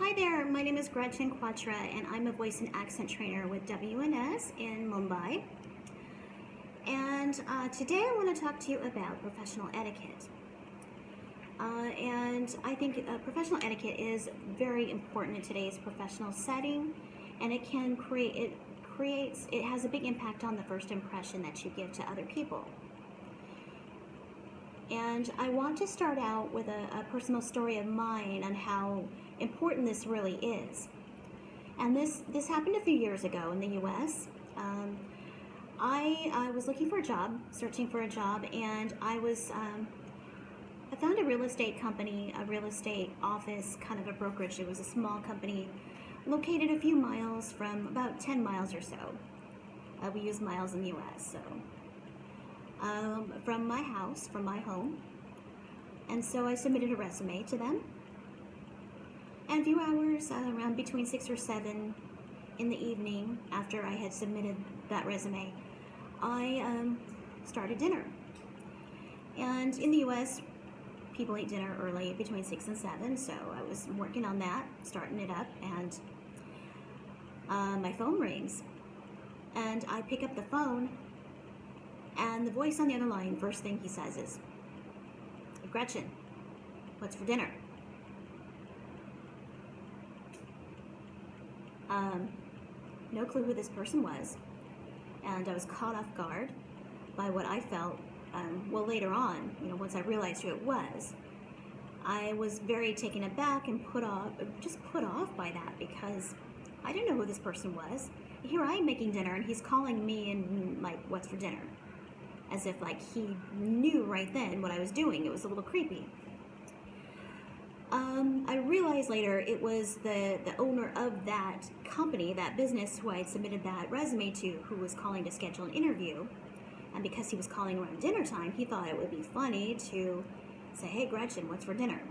Hi there, my name is Gretchen Quatra, and I'm a voice and accent trainer with WNS in Mumbai. And today I want to talk to you about professional etiquette. And I think professional etiquette is very important in today's professional setting, and it has a big impact on the first impression that you give to other people. And I want to start out with a personal story of mine on how important this really is. And this happened a few years ago in the U.S. I was looking for a job, searching for a job, and I found a real estate company, a real estate office, kind of a brokerage. It was a small company located a few miles from, about 10 miles or so. We use miles in the U.S., so from my house, from my home. And so I submitted a resume to them. And a few hours, around between 6 or 7 in the evening, after I had submitted that resume, I started dinner. And in the U.S., people eat dinner early, between 6 and 7, so I was working on that, starting it up, and my phone rings. And I pick up the phone, and the voice on the other line, first thing he says is, "Gretchen, what's for dinner?" No clue who this person was, and I was caught off guard by what I felt. Later on, once I realized who it was, I was very taken aback and put off by that, because I didn't know who this person was. Here I am making dinner, and he's calling me and like, "What's for dinner?" As if like he knew right then what I was doing. It was a little creepy. I realized later it was the owner of that company, that business, who I had submitted that resume to, who was calling to schedule an interview. And because he was calling around dinner time, he thought it would be funny to say, "Hey Gretchen, what's for dinner?"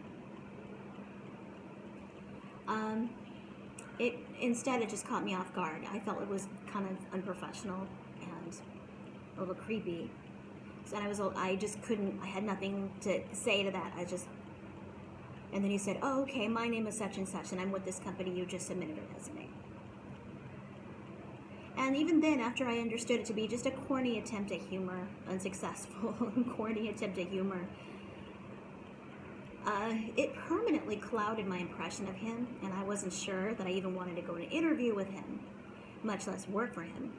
Instead, it just caught me off guard. I felt it was kind of unprofessional and a little creepy. So, and I just couldn't, I had nothing to say to that. And then he said, "Oh, okay, my name is such and such, and I'm with this company, you just submitted a resume." And even then, after I understood it to be just a corny attempt at humor, unsuccessful, corny attempt at humor, it permanently clouded my impression of him, and I wasn't sure that I even wanted to go to an interview with him, much less work for him.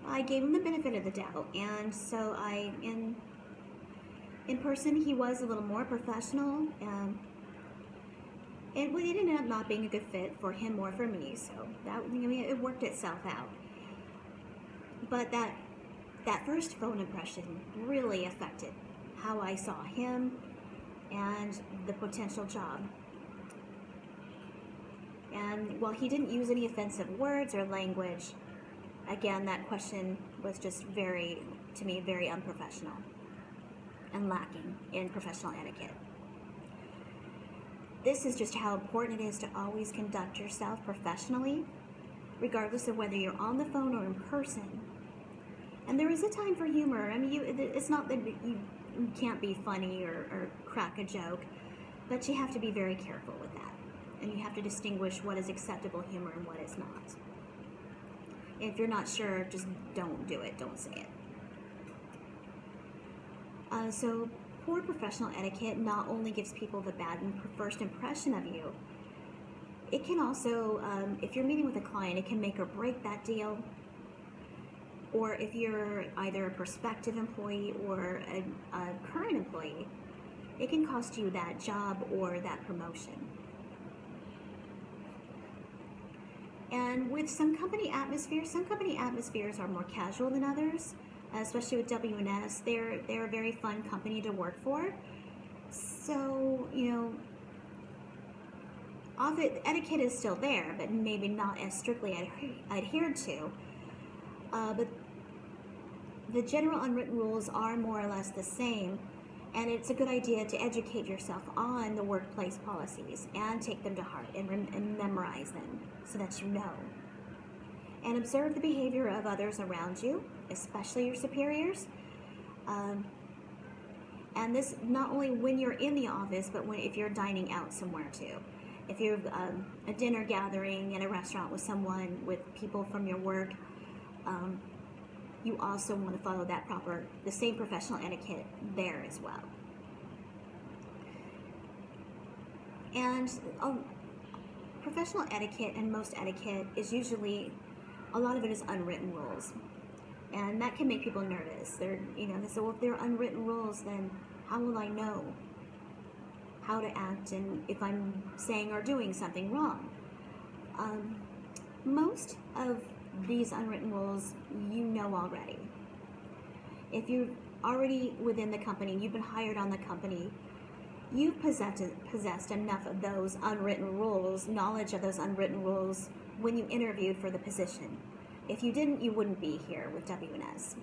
I gave him the benefit of the doubt, and so in person, he was a little more professional, and it ended up not being a good fit for him or for me, so it worked itself out. But that first phone impression really affected how I saw him and the potential job. And while he didn't use any offensive words or language, again, that question was just very unprofessional and lacking in professional etiquette. This is just how important it is to always conduct yourself professionally, regardless of whether you're on the phone or in person. And there is a time for humor. I mean, it's not that you can't be funny or crack a joke, but you have to be very careful with that. And you have to distinguish what is acceptable humor and what is not. If you're not sure, just don't do it. Don't say it. So poor professional etiquette not only gives people the bad first impression of you, it can also, if you're meeting with a client, it can make or break that deal. Or if you're either a prospective employee or a current employee, it can cost you that job or that promotion. And with some company atmospheres are more casual than others, especially with WNS. They're a very fun company to work for. So, etiquette is still there, but maybe not as strictly adhered to. But the general unwritten rules are more or less the same, and it's a good idea to educate yourself on the workplace policies and take them to heart and memorize them so that you know. And observe the behavior of others around you, especially your superiors. And this not only when you're in the office, but if you're dining out somewhere too. If you're a dinner gathering in a restaurant with someone, with people from your work, you also want to follow the same professional etiquette there as well. And professional etiquette and most etiquette is usually, a lot of it is unwritten rules. And that can make people nervous. They say, well, if there are unwritten rules, then how will I know how to act and if I'm saying or doing something wrong? Most of these unwritten rules you know already. If you're already within the company, you've been hired on the company, you've possessed enough of those unwritten rules, knowledge of those unwritten rules when you interviewed for the position. If you didn't, you wouldn't be here with WNS.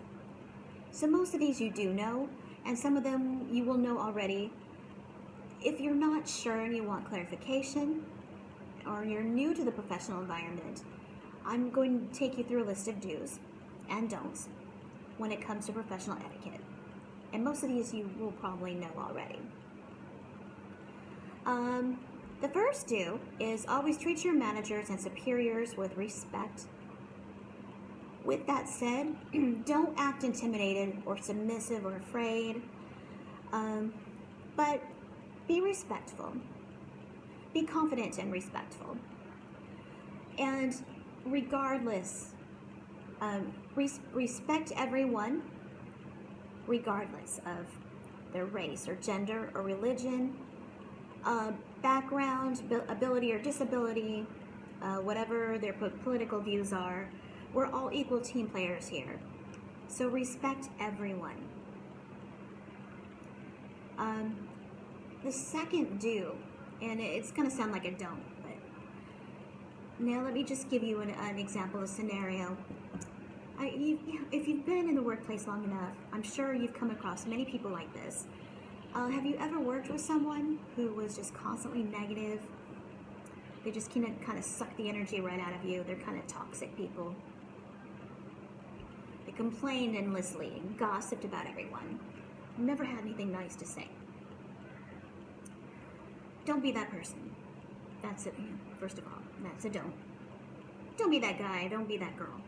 So most of these you do know, and some of them you will know already. If you're not sure and you want clarification, or you're new to the professional environment, I'm going to take you through a list of do's and don'ts when it comes to professional etiquette. And most of these you will probably know already. The first do is always treat your managers and superiors with respect. With that said, don't act intimidated or submissive or afraid, but be respectful. Be confident and respectful. And regardless, respect everyone, regardless of their race or gender or religion, background, ability or disability, whatever their political views are. We're all equal team players here. So respect everyone. The second do, and it's going to sound like a don't, but now let me just give you an example, a scenario. If you've been in the workplace long enough, I'm sure you've come across many people like this. Have you ever worked with someone who was just constantly negative? They just kind of suck the energy right out of you. They're kind of toxic people. They complained endlessly and gossiped about everyone. Never had anything nice to say. Don't be that person. That's it. First of all, that's a don't. Don't be that guy. Don't be that girl.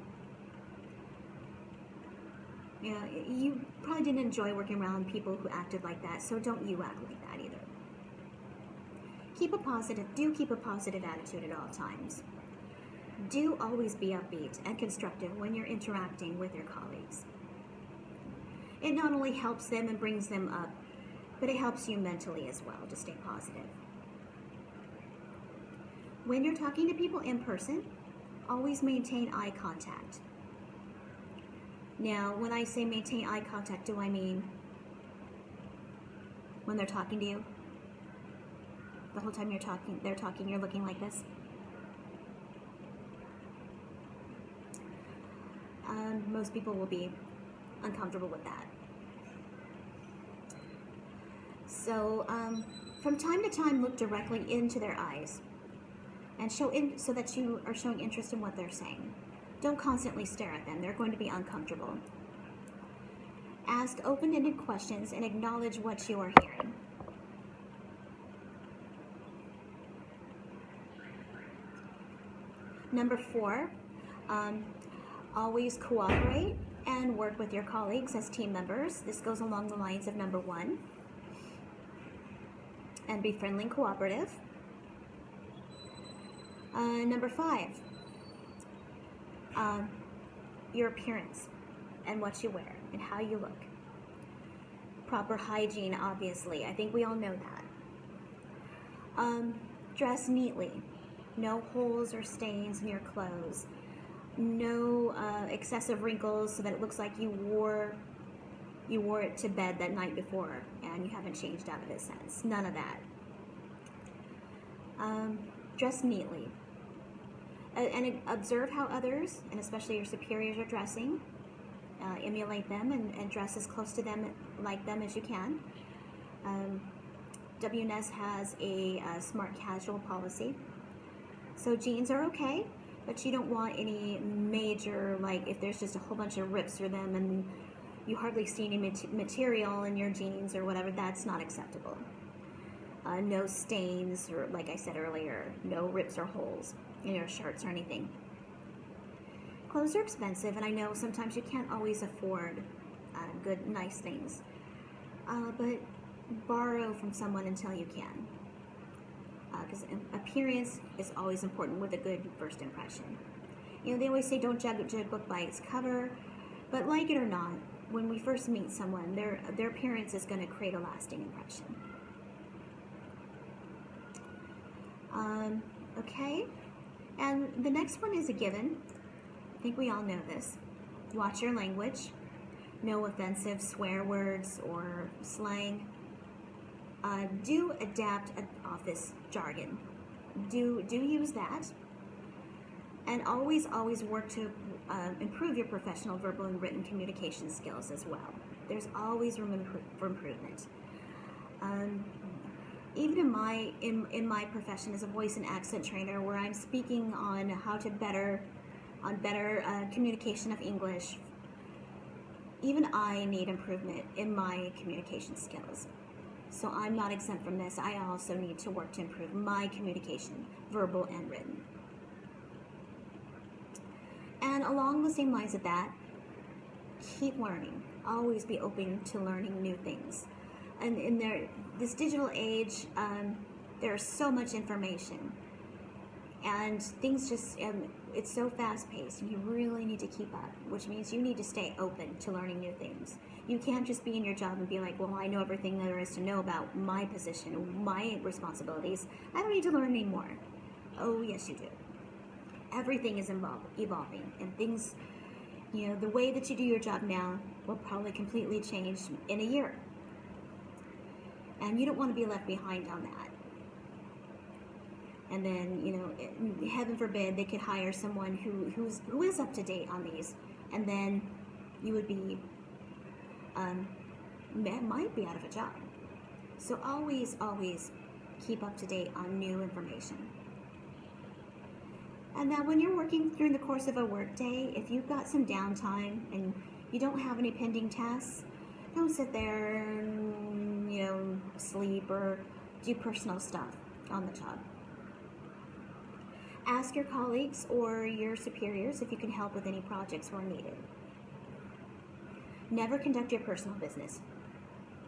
Yeah, you probably didn't enjoy working around people who acted like that, so don't you act like that either. Keep a positive attitude at all times. Do always be upbeat and constructive when you're interacting with your colleagues. It not only helps them and brings them up, but it helps you mentally as well to stay positive. When you're talking to people in person, always maintain eye contact. Now, when I say maintain eye contact, do I mean when they're talking to you? The whole time they're talking, you're looking like this? Most people will be uncomfortable with that. So, from time to time, look directly into their eyes and so that you are showing interest in what they're saying. Don't constantly stare at them. They're going to be uncomfortable. Ask open-ended questions and acknowledge what you are hearing. Number 4, always cooperate and work with your colleagues as team members. This goes along the lines of number 1. And be friendly and cooperative. Number 5, your appearance and what you wear and how you look. Proper hygiene, obviously. I think we all know that. Dress neatly. No holes or stains in your clothes. No excessive wrinkles so that it looks like you wore it to bed that night before and you haven't changed out of it since. None of that. Dress neatly. And observe how others, and especially your superiors, are dressing. Emulate them and dress as close to them, like them as you can. WNS has a smart casual policy. So jeans are okay, but you don't want any major, like if there's just a whole bunch of rips through them and you hardly see any material in your jeans or whatever, that's not acceptable. no stains, or like I said earlier, no rips or holes in your shirts or anything. Clothes are expensive, and I know sometimes you can't always afford good, nice things, but borrow from someone until you can, because appearance is always important with a good first impression. They always say don't judge a book by its cover, but like it or not, when we first meet someone, their appearance is going to create a lasting impression. Okay, and the next one is a given. I think we all know this. Watch your language. No offensive swear words or slang. Do adapt office jargon. Do use that. And always work to improve your professional verbal and written communication skills as well. There's always room for improvement. Even in my profession as a voice and accent trainer, where I'm speaking on how to better communication of English, even I need improvement in my communication skills. So I'm not exempt from this. I also need to work to improve my communication, verbal and written. And along the same lines of that, keep learning. Always be open to learning new things. And in this digital age, there's so much information. And things just, it's so fast-paced, and you really need to keep up, which means you need to stay open to learning new things. You can't just be in your job and be like, well, I know everything there is to know about my position, my responsibilities. I don't need to learn anymore. Oh, yes, you do. Everything is evolving, and things, the way that you do your job now will probably completely change in a year. And you don't want to be left behind on that. And then, heaven forbid, they could hire someone who is up to date on these, and then you would be, might be out of a job. So always keep up to date on new information. And now when you're working during the course of a work day, if you've got some downtime and you don't have any pending tasks, don't sit there and, sleep or do personal stuff on the job. Ask your colleagues or your superiors if you can help with any projects where needed. Never conduct your personal business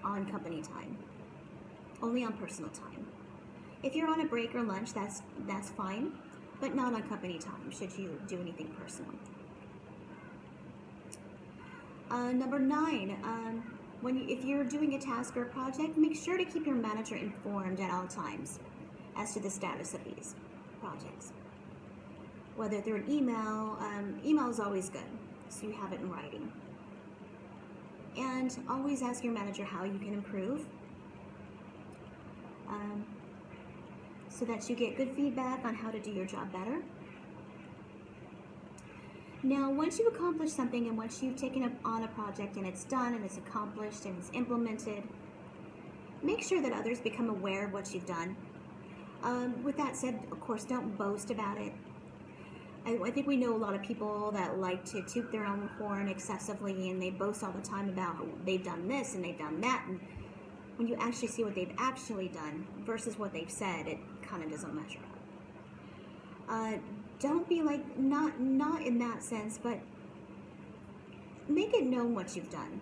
on company time. Only on personal time. If you're on a break or lunch, that's fine, but not on company time should you do anything personal. Number 9, if you're doing a task or a project, make sure to keep your manager informed at all times as to the status of these projects. Whether through an email, email is always good, so you have it in writing. And always ask your manager how you can improve, so that you get good feedback on how to do your job better. Now, once you've accomplished something and once you've taken up on a project and it's done and it's accomplished and it's implemented, make sure that others become aware of what you've done. With that said, of course, don't boast about it. I think we know a lot of people that like to toot their own horn excessively, and they boast all the time about how they've done this and they've done that, and when you actually see what they've actually done versus what they've said, it kind of doesn't measure up. Don't be like, not in that sense, but make it known what you've done.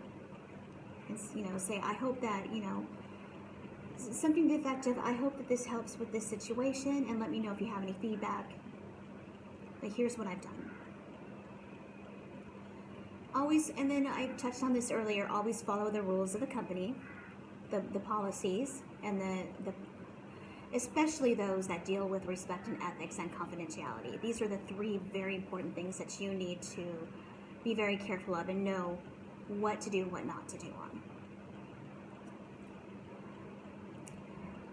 And, say, I hope that, something effective, I hope that this helps with this situation, and let me know if you have any feedback. But here's what I've done. Always, and then I touched on this earlier, always follow the rules of the company, the policies, and the especially those that deal with respect and ethics and confidentiality. These are the 3 very important things that you need to be very careful of and know what to do and what not to do on.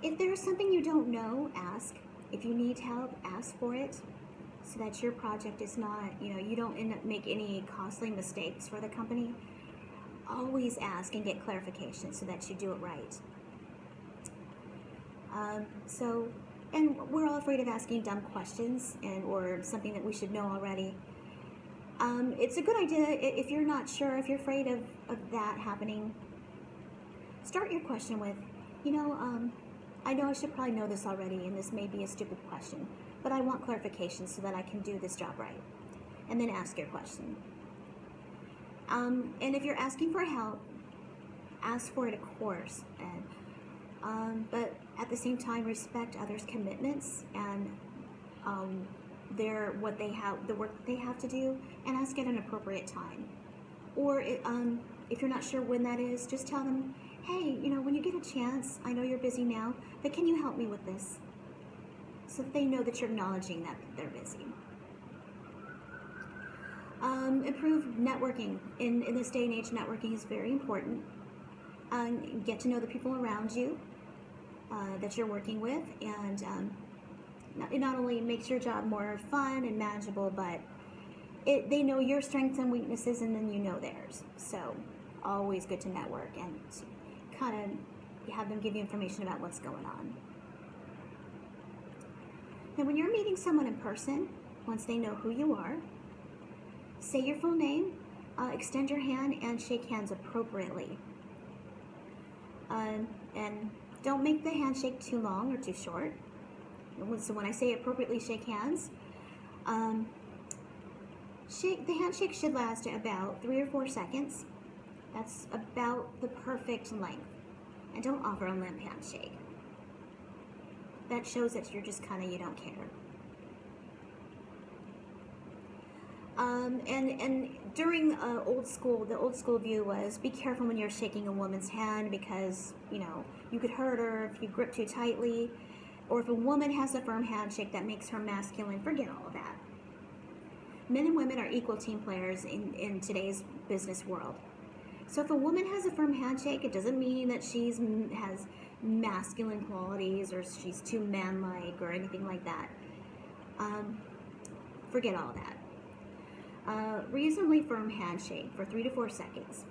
If there's something you don't know, ask. If you need help, ask for it, so that your project is not, you don't end up make any costly mistakes for the company. Always ask and get clarification so that you do it right. And we're all afraid of asking dumb questions or something that we should know already. It's a good idea if you're not sure, if you're afraid of that happening, start your question with, I know I should probably know this already, and this may be a stupid question, but I want clarification so that I can do this job right. And then ask your question. And if you're asking for help, ask for it, of course. But at the same time, respect others' commitments and the work that they have to do, and ask at an appropriate time. Or if you're not sure when that is, just tell them, hey, when you get a chance, I know you're busy now, but can you help me with this? So that they know that you're acknowledging that they're busy. Improve networking. In this day and age, networking is very important. Get to know the people around you that you're working with, and it not only makes your job more fun and manageable, but they know your strengths and weaknesses, and then you know theirs. So always good to network and kind of have them give you information about what's going on. Now, when you're meeting someone in person, once they know who you are, say your full name, extend your hand, and shake hands appropriately. And don't make the handshake too long or too short. So when I say appropriately shake hands, the handshake should last about 3 or 4 seconds. That's about the perfect length. And don't offer a limp handshake. That shows that you're just you don't care. And during the old school view was be careful when you're shaking a woman's hand, because you could hurt her if you grip too tightly, or if a woman has a firm handshake that makes her masculine. Forget all of that. Men and women are equal team players in today's business world. So if a woman has a firm handshake, it doesn't mean that has masculine qualities or she's too manlike or anything like that. Forget all that. Reasonably firm handshake for 3 to 4 seconds.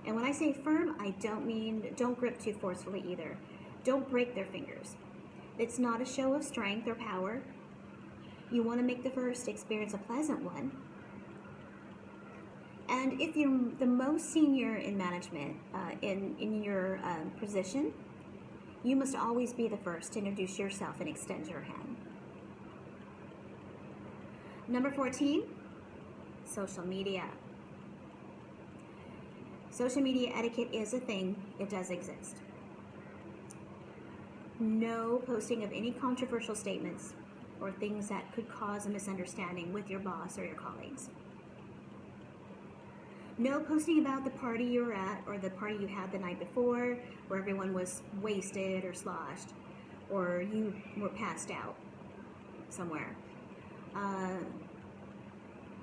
And when I say firm, I don't mean don't grip too forcefully either. Don't break their fingers. It's not a show of strength or power. You want to make the first experience a pleasant one. And if you're the most senior in management, in your position, you must always be the first to introduce yourself and extend your hand. Number 14, social media. Social media etiquette is a thing. It does exist. No posting of any controversial statements or things that could cause a misunderstanding with your boss or your colleagues. No posting about the party you were at or the party you had the night before, where everyone was wasted or sloshed, or you were passed out somewhere.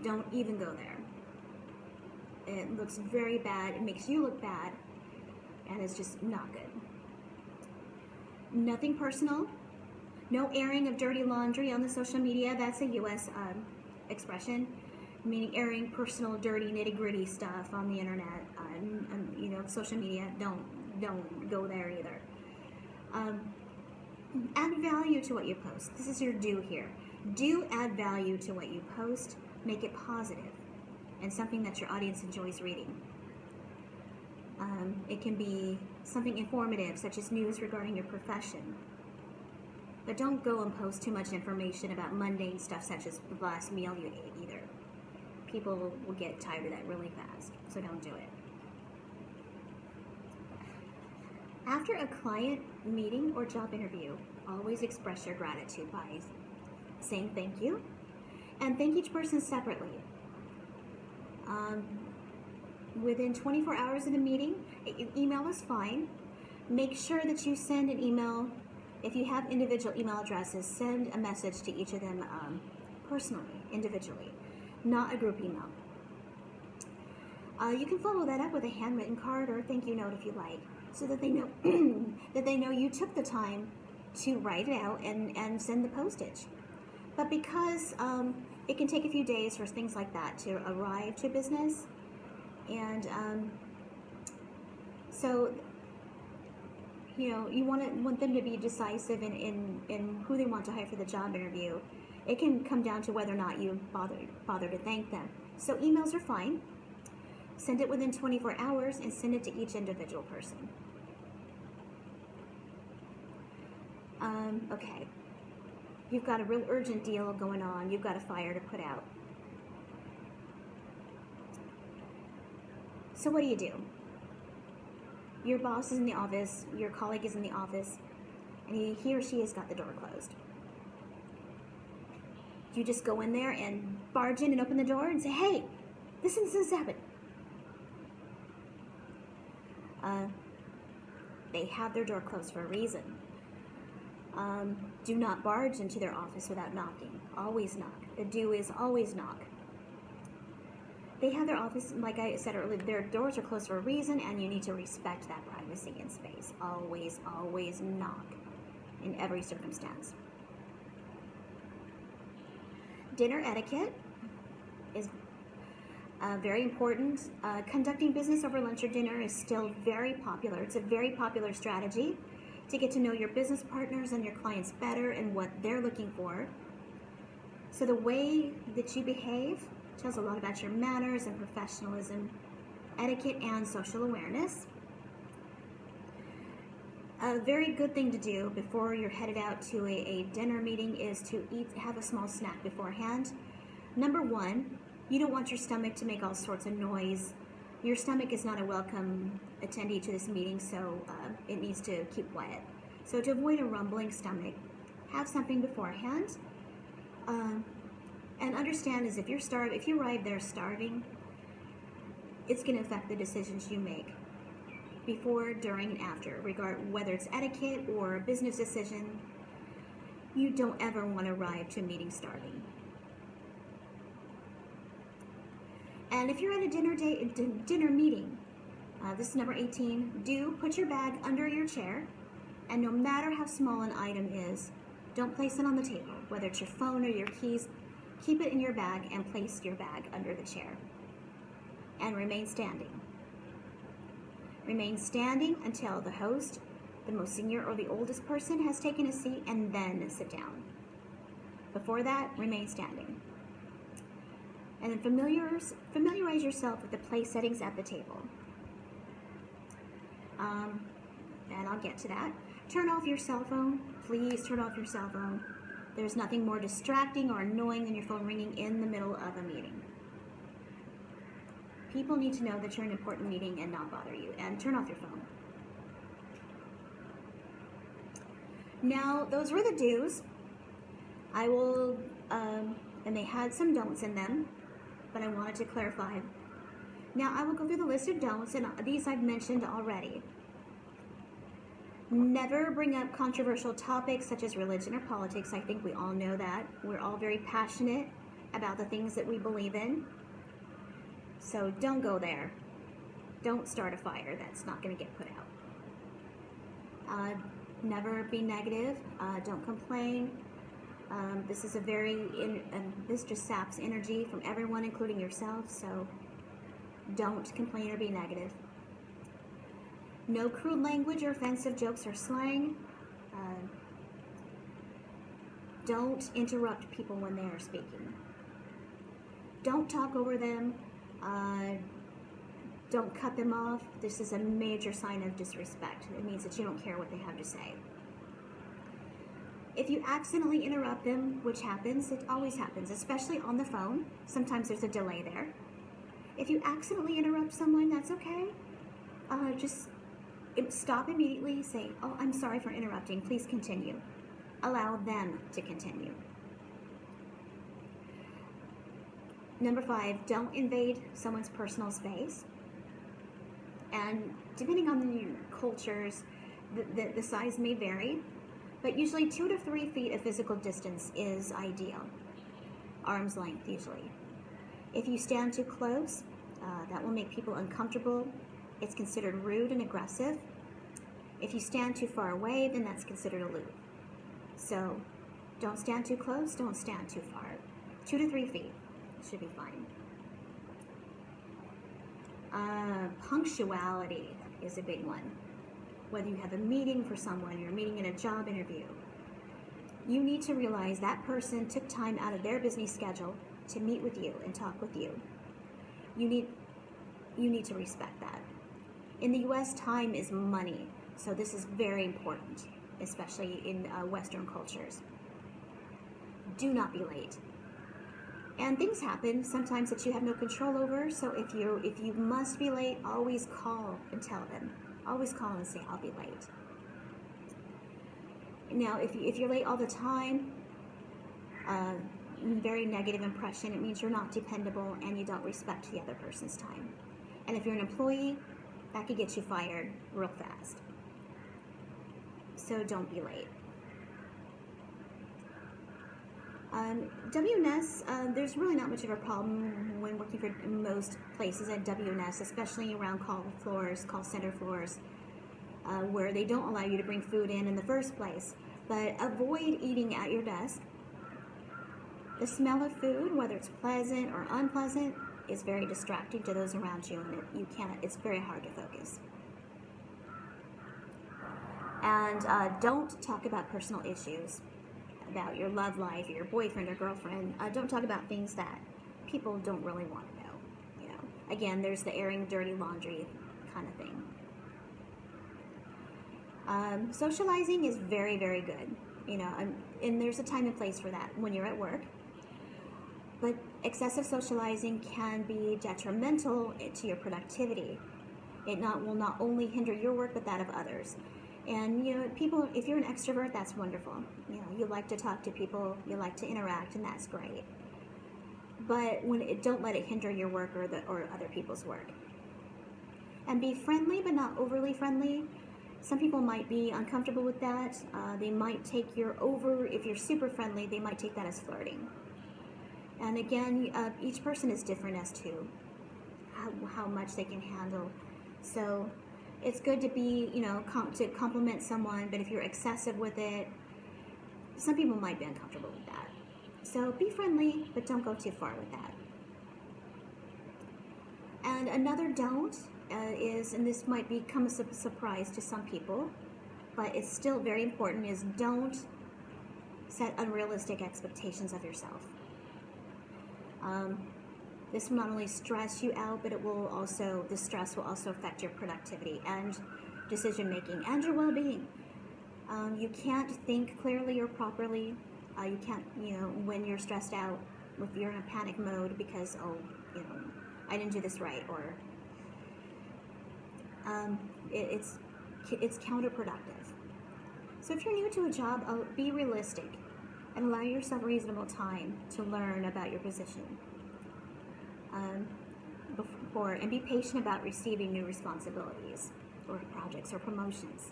Don't even go there. It looks very bad. It makes you look bad, and it's just not good. Nothing personal. No airing of dirty laundry on the social media. That's a U.S. Expression, meaning airing personal, dirty, nitty-gritty stuff on the internet. Social media. Don't go there either. Add value to what you post. This is your do here. Do add value to what you post. Make it positive and something that your audience enjoys reading. It can be something informative, such as news regarding your profession. But don't go and post too much information about mundane stuff, such as the last meal you ate either. People will get tired of that really fast, so don't do it. After a client meeting or job interview, always express your gratitude by saying thank you, and thank each person separately. Within 24 hours of the meeting, email is fine. Make sure that you send an email. If you have individual email addresses, send a message to each of them personally, individually, not a group email. You can follow that up with a handwritten card or a thank you note if you like, so that they know that they know you took the time to write it out and send the postage. But because it can take a few days for things like that to arrive to business, and so you want them to be decisive in who they want to hire for the job interview. It can come down to whether or not you bother to thank them. So emails are fine. Send it within 24 hours and send it to each individual person. Okay. You've got a real urgent deal going on. You've got a fire to put out. So what do? Your boss is in the office, your colleague is in the office, and he or she has got the door closed. You just go in there and barge in and open the door and say, hey, this happened. They have their door closed for a reason. Do not barge into their office without knocking. Always knock. The do is always knock. They have their office, like I said earlier, their doors are closed for a reason, and you need to respect that privacy and space. Always, always knock in every circumstance. Dinner etiquette is very important. Conducting business over lunch or dinner is still very popular. It's a very popular strategy to get to know your business partners and your clients better and what they're looking for. So the way that you behave tells a lot about your manners and professionalism, etiquette, and social awareness. A very good thing to do before you're headed out to a dinner meeting is to have a small snack beforehand. Number one, you don't want your stomach to make all sorts of noise. Your stomach is not a welcome attendee to this meeting, so it needs to keep quiet. So to avoid a rumbling stomach, have something beforehand. And understand is if you arrive there starving, it's going to affect the decisions you make before, during, and after, whether it's etiquette or a business decision. You don't ever want to arrive to a meeting starving. And if you're at a dinner meeting, this is number 18, do put your bag under your chair, and no matter how small an item is, don't place it on the table, whether it's your phone or your keys. Keep it in your bag and place your bag under the chair. And remain standing. Remain standing until the host, the most senior or the oldest person, has taken a seat, and then sit down. Before that, remain standing. And then familiarize yourself with the place settings at the table. And I'll get to that. Turn off your cell phone. Please turn off your cell phone. There's nothing more distracting or annoying than your phone ringing in the middle of a meeting. People need to know that you're in an important meeting and not bother you. And turn off your phone. Now, those were the do's. I will, and they had some don'ts in them, but I wanted to clarify. Now, I will go through the list of don'ts, and these I've mentioned already. Never bring up controversial topics such as religion or politics. I think we all know that. We're all very passionate about the things that we believe in. So don't go there. Don't start a fire that's not going to get put out. Never be negative. Don't complain. This is this just saps energy from everyone, including yourself. So don't complain or be negative. No crude language or offensive jokes or slang. Don't interrupt people when they are speaking. Don't talk over them. Don't cut them off. This is a major sign of disrespect. It means that you don't care what they have to say. If you accidentally interrupt them, which happens, it always happens, especially on the phone. Sometimes there's a delay there. If you accidentally interrupt someone, that's okay. Just stop immediately, say, oh, I'm sorry for interrupting, please continue. Allow them to continue. Number 5, don't invade someone's personal space. And depending on the cultures, the size may vary, but usually 2 to 3 feet of physical distance is ideal. Arm's length, usually. If you stand too close, that will make people uncomfortable. It's considered rude and aggressive. If you stand too far away, then that's considered aloof. So don't stand too close, don't stand too far. 2 to 3 feet should be fine. Punctuality is a big one. Whether you have a meeting for someone, you're meeting in a job interview, you need to realize that person took time out of their busy schedule to meet with you and talk with you. You need to respect that. In the US, time is money, so this is very important. especially in Western cultures. Do not be late. And things happen sometimes that you have no control over. So if you must be late, always call and tell them. Always call and say, I'll be late. Now, if you're late all the time, very negative impression. It means you're not dependable and you don't respect the other person's time. And if you're an employee, that could get you fired real fast. So don't be late. WNS, there's really not much of a problem when working for most places at WNS, especially around call center floors, where they don't allow you to bring food in the first place. But avoid eating at your desk. The smell of food, whether it's pleasant or unpleasant, is very distracting to those around you, and it's very hard to focus. And don't talk about personal issues, about your love life, or your boyfriend or girlfriend. Don't talk about things that people don't really want to know. Again, there's the airing dirty laundry kind of thing. Socializing is very, very good, and there's a time and place for that when you're at work. But excessive socializing can be detrimental to your productivity. It will not only hinder your work, but that of others. And people, if you're an extrovert, that's wonderful. You like to talk to people, you like to interact, and that's great. But don't let it hinder your work or other people's work. And be friendly, but not overly friendly. Some people might be uncomfortable with that. They might take if you're super friendly, they might take that as flirting. And again, each person is different as to how much they can handle. So it's good to be, to compliment someone, but if you're excessive with it, some people might be uncomfortable with that. So be friendly, but don't go too far with that. And another don't is, and this might become a surprise to some people, but it's still very important, is don't set unrealistic expectations of yourself. This will not only stress you out, but the stress will also affect your productivity and decision making and your well-being. You can't think clearly or properly. You can't, when you're stressed out, if you're in a panic mode because, I didn't do this right, or it's counterproductive. So if you're new to a job, be realistic and allow yourself reasonable time to learn about your position. And be patient about receiving new responsibilities or projects or promotions.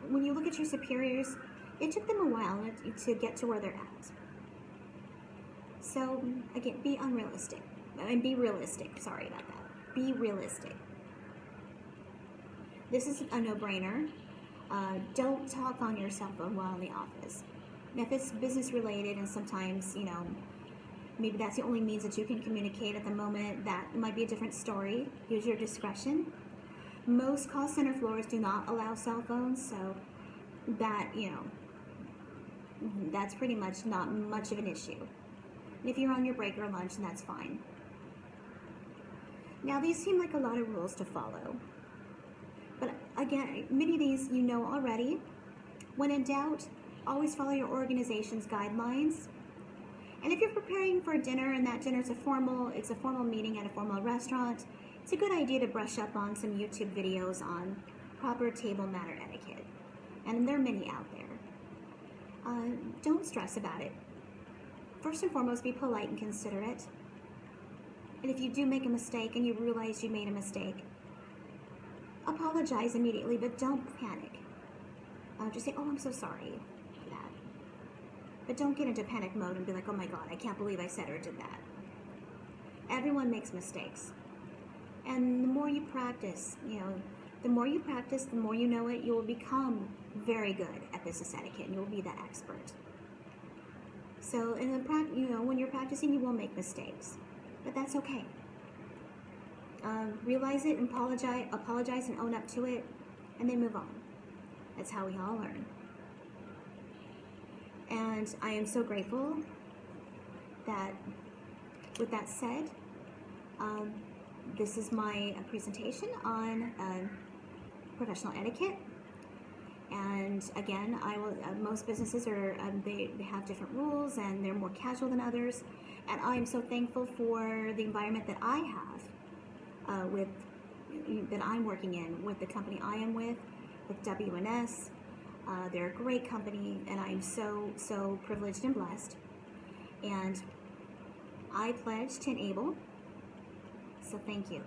When you look at your superiors, it took them a while to get to where they're at. So again, be unrealistic. And be realistic. Sorry about that. Be realistic. This is a no-brainer. Don't talk on your cell phone while in the office. Now, if it's business related and sometimes, maybe that's the only means that you can communicate at the moment, that might be a different story. Use your discretion. Most call center floors do not allow cell phones, so that, that's pretty much not much of an issue. And if you're on your break or lunch, then that's fine. Now, these seem like a lot of rules to follow. But again, many of these you know already. When in doubt, always follow your organization's guidelines. And if you're preparing for dinner and that dinner is a formal meeting at a formal restaurant, it's a good idea to brush up on some YouTube videos on proper table manner etiquette. And there are many out there. Don't stress about it. First and foremost, be polite and considerate. And if you do make a mistake and you realize you made a mistake, apologize immediately, but don't panic. Just say, I'm so sorry for that. But don't get into panic mode and be like, oh my God, I can't believe I said or did that. Everyone makes mistakes. And the more you practice, the more you know it, you will become very good at business etiquette and you'll be that expert. So, when you're practicing, you will make mistakes, but that's okay. Realize it and apologize and own up to it, and then move on. That's how we all learn. And I am so grateful that, with that said, this is my presentation on professional etiquette. And again, I will. Most businesses are they have different rules, and they're more casual than others. And I am so thankful for the environment that I have with that I'm working in with the company I am with WNS. They're a great company, and I'm so privileged and blessed. And I pledge to enable. So thank you.